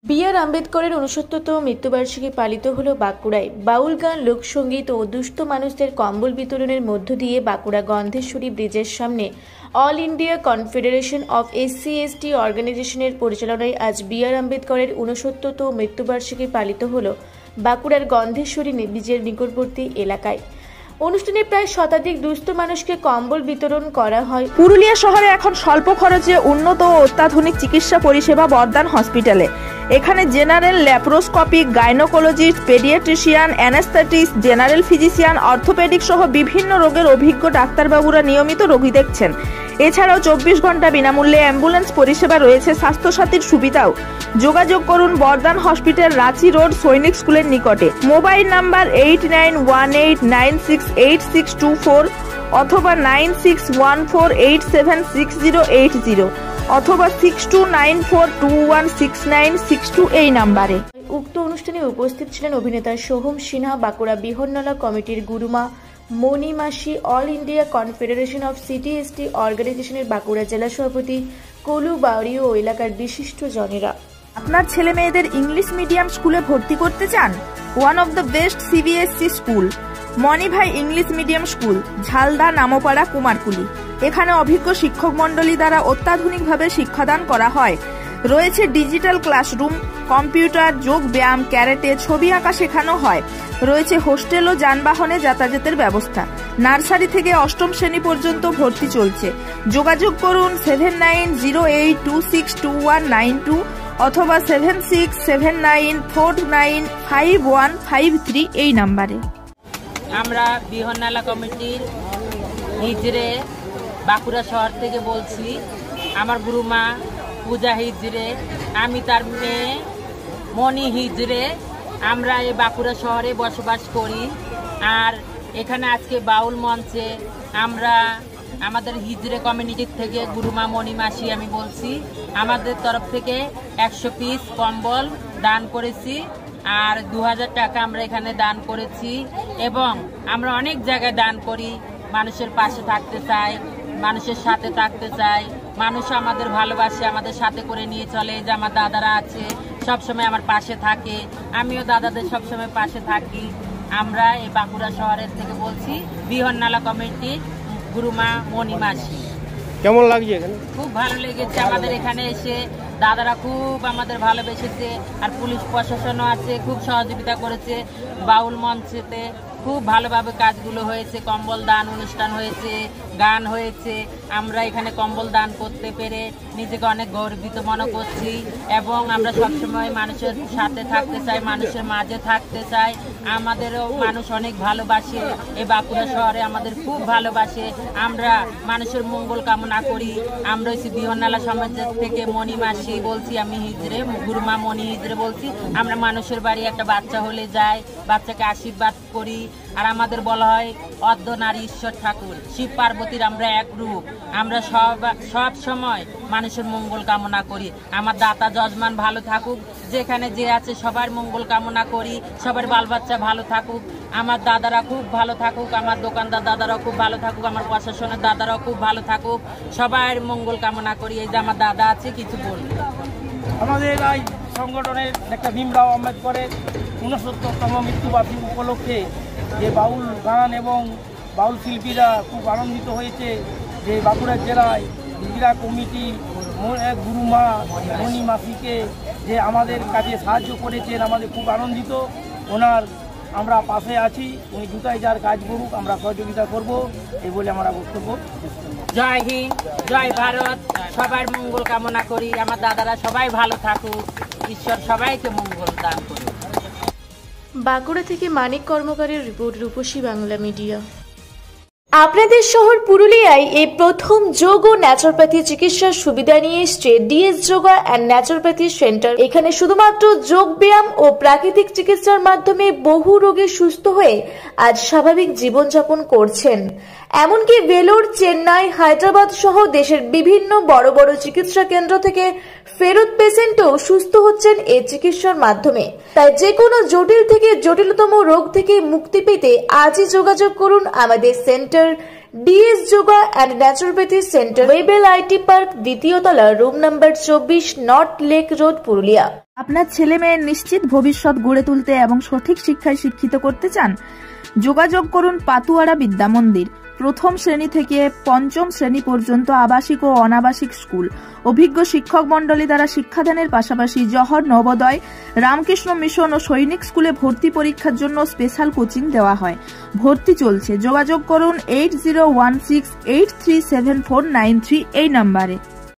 B.R.. আম্বেদকরের ৬৯তম মৃত্যুবার্ষিকী পালিত হল বাঁকুড়ায়। বাউল গান, লোকসঙ্গীত ও দুস্থ মানুষদের কম্বল বিতরণের মধ্য দিয়ে বাঁকুড়া গন্ধেশ্বরী ব্রিজের সামনে all India confederation of SC/ST অর্গানাইজেশনের পরিচালনায় আজ বি.আর. আম্বেদকরের ৬৯তম মৃত্যুবার্ষিকী পালিত হল বাঁকুড়ার গন্ধেশ্বরী ব্রিজের নিকটবর্তী এলাকায়। অনুষ্ঠানে প্রায় শতাধিক দুস্থ মানুষকে কম্বল বিতরণ করা হয়। পুরুলিয়া শহরে এখন স্বল্প খরচে উন্নত ও অত্যাধুনিক চিকিৎসা পরিষেবা বর্দান হসপিটালে। এখানে general, laparoscopic, gynaecologist, paediatrician, anaesthetist, general physician, orthopaedic সহ বিভিন্ন রোগের অভিজ্ঞ ডাক্তারবাবুরা নিয়মিত রোগী দেখছেন। এছাড়াও 24 ঘন্টা বিনামূল্যে অ্যাম্বুলেন্স পরিষেবা রয়েছে, স্বাস্থ্যসাথীর সুবিধাও। যোগাযোগ করুন বর্দান হসপিটাল, রাঁচি রোড, সৈনিক স্কুলের নিকটে। মোবাইল নাম্বার 8918968624 অথবা 9614876080 অথবা 6294216962 এই নাম্বারে। উক্ত অনুষ্ঠানে উপস্থিত ছিলেন অভিনেতা সোহম সিনহা, বাঁকুড়া বিহননলা কমিটির গুরুমা মণি মাসি, all India confederation of SC/ST অর্গানাইজেশনের বাঁকুড়া জেলা সভাপতি কলু বাউরি ও এলাকার বিশিষ্ট জনেরা। আপনার ছেলে মেয়েদের ইংলিশ মিডিয়াম স্কুলে ভর্তি করতে চান? One of the best CBSE school Mani Bhai English medium school, Jhalda, Nampara, Kumarkuli. এখানে অভিজ্ঞ শিক্ষক মন্ডলী দ্বারা অত্যাধুনিকভাবে শিক্ষাদান করা হয়। রয়েছে ডিজিটাল ক্লাসরুম, কম্পিউটার, যোগ ব্যায়াম, ক্যারেটে, ছবি আঁকা শেখানো হয়। রয়েছে হোস্টেল ও যানবাহনে যাতায়াতের ব্যবস্থা। নার্সারি থেকে অষ্টম শ্রেণী পর্যন্ত ভর্তি চলছে। যোগাযোগ করুন 7908262192 অথবা 7679495153 এই নাম্বারে। আমরা বিহননালা কমিটির হিজড়ে বাঁকুড়া শহর থেকে বলছি। আমার গুরুমা পূজা হিজড়ে, আমি তার মেয়ে মণি হিজড়ে। আমরা এই বাঁকুড়া শহরে বসবাস করি। আর এখানে আজকে বাউল মঞ্চে আমরা আমাদের হিজড়ে কমিউনিটির থেকে গুরুমা মণি মাসি আমি বলছি, আমাদের তরফ থেকে 100 পিস কম্বল দান করেছি। আর 2000 টাকা আমরা এখানে দান করেছি। এবং আমরা অনেক জায়গায় দান করি। মানুষের পাশে থাকতে চাই, মানুষের সাথে থাকতে চাই। মানুষ আমাদের ভালোবাসে, আমাদের সাথে করে নিয়ে চলে। যে আমার দাদারা আছে, সবসময় আমার পাশে থাকে, আমিও দাদাদের সবসময় পাশে থাকি। আমরা এই বাঁকুড়া শহরের থেকে বলছি, বিহননালা কমিটির গুরুমা মণি মাসি। কেমন লাগছে এখানে? খুব ভালো লেগেছে আমাদের এখানে এসে। দাদারা খুব আমাদের ভালোবেসেছে। আর পুলিশ প্রশাসনও আছে, খুব সহযোগিতা করেছে। বাউল মঞ্চেতে খুব ভালোভাবে কাজগুলো হয়েছে। কম্বল দান অনুষ্ঠান হয়েছে, গান হয়েছে। আমরা এখানে কম্বল দান করতে পেরে নিজেকে অনেক গর্বিত মনে করছি। এবং আমরা সবসময় মানুষের সাথে থাকতে চাই, মানুষের মাঝে থাকতে চাই। আমাদেরও মানুষ অনেক ভালোবাসে। এই বাঁকুড়া শহরে আমাদের খুব ভালোবাসে। আমরা মানুষের মঙ্গল কামনা করি। আমরা হচ্ছে বিহননালা সমাজ থেকে মণি মাসি বলছি, আমি হিজড়ে, গুরুমা মণি হিজড়ে বলছি। আমরা মানুষের বাড়ি একটা বাচ্চা হলে যাই, বাচ্চাকে আশীর্বাদ করি। আর আমাদের বলা হয় অর্ধ নারী ঈশ্বর ঠাকুর, শিব পার্বতীর আমরা এক রূপ। আমরা সব সময় মানুষের মঙ্গল কামনা করি। আমার দাতা যজমান ভালো থাকুক, যেখানে যে আছে সবার মঙ্গল কামনা করি। সবার বাল বাচ্চা ভালো থাকুক, আমার দাদারা খুব ভালো থাকুক, আমার দোকানদার দাদারাও খুব ভালো থাকুক, আমার প্রশাসনের দাদারাও খুব ভালো থাকুক। সবার মঙ্গল কামনা করি। এই যে আমার দাদা আছে, কিছু বলবে। আমাদের এই সংগঠনের একটা ভীমরাও আম্বেদকরের ৬৯তম মৃত্যুবার্ষিকী উপলক্ষে যে বাউল গান এবং বাউল শিল্পীরা খুব আনন্দিত হয়েছে যে বাঁকুড়া জেলায় হিজড়া কমিটি গুরুমা মণি মাসিকে যে আমাদের কাছে সাহায্য করেছেন, আমাদের খুব আনন্দিত। ওনার আমরা পাশে আছি, উনি জুতায় যার কাজ করুক, আমরা সহযোগিতা করব, এই বলে আমরা বক্তব্য। জয় হিন্দ, জয় ভারত। সবার মঙ্গল কামনা করি। আমার দাদারা সবাই ভালো থাকুক, ঈশ্বর সবাইকে মঙ্গল দান করুক। বাঁকুড়া থেকে মানিক কর্মকারের রিপোর্ট, রূপসী বাংলা মিডিয়া। আপনাদের শহর পুরুলিয়ায় এই প্রথম যোগ ও ন্যাচুরোপ্যাথি চিকিৎসার সুবিধা নিয়ে এসছে DS yoga and naturopathy centre. এখানে শুধুমাত্র যোগ ব্যায়াম ও প্রাকৃতিক চিকিৎসার মাধ্যমে বহু রোগী সুস্থ হয়ে আজ স্বাভাবিক জীবনযাপন করছেন। এমনকি ভেলোর, চেন্নাই, হায়দ্রাবাদ সহ দেশের বিভিন্ন বড় বড় চিকিৎসা কেন্দ্র থেকে ফেরত পেশেন্টও সুস্থ হচ্ছেন এই চিকিৎসার মাধ্যমে। তাই যে কোনো জটিল থেকে জটিলতম রোগ থেকে মুক্তি পেতে আজই যোগাযোগ করুন আমাদের centre DS yoga and naturopathy centre, Wavell IT park, দ্বিতীয় তলা, room number 24, north lake road, Purulia. আপনার ছেলে মেয়ের নিশ্চিত ভবিষ্যৎ গড়ে তুলতে এবং সঠিক শিক্ষায় শিক্ষিত করতে চান? যোগাযোগ করুন পাতুয়ারা বিদ্যা মন্দির। প্রথম শ্রেণী থেকে পঞ্চম শ্রেণী পর্যন্ত আবাসিক ও অনাবাসিক স্কুল, অভিজ্ঞ শিক্ষক মন্ডলী দ্বারা শিক্ষাদানের পাশাপাশি জহর, নবোদয়, রামকৃষ্ণ মিশন ও সৈনিক স্কুলে ভর্তি পরীক্ষার জন্য স্পেশাল কোচিং দেওয়া হয়। ভর্তি চলছে। যোগাযোগ করুন 8016837493 এই নম্বরে।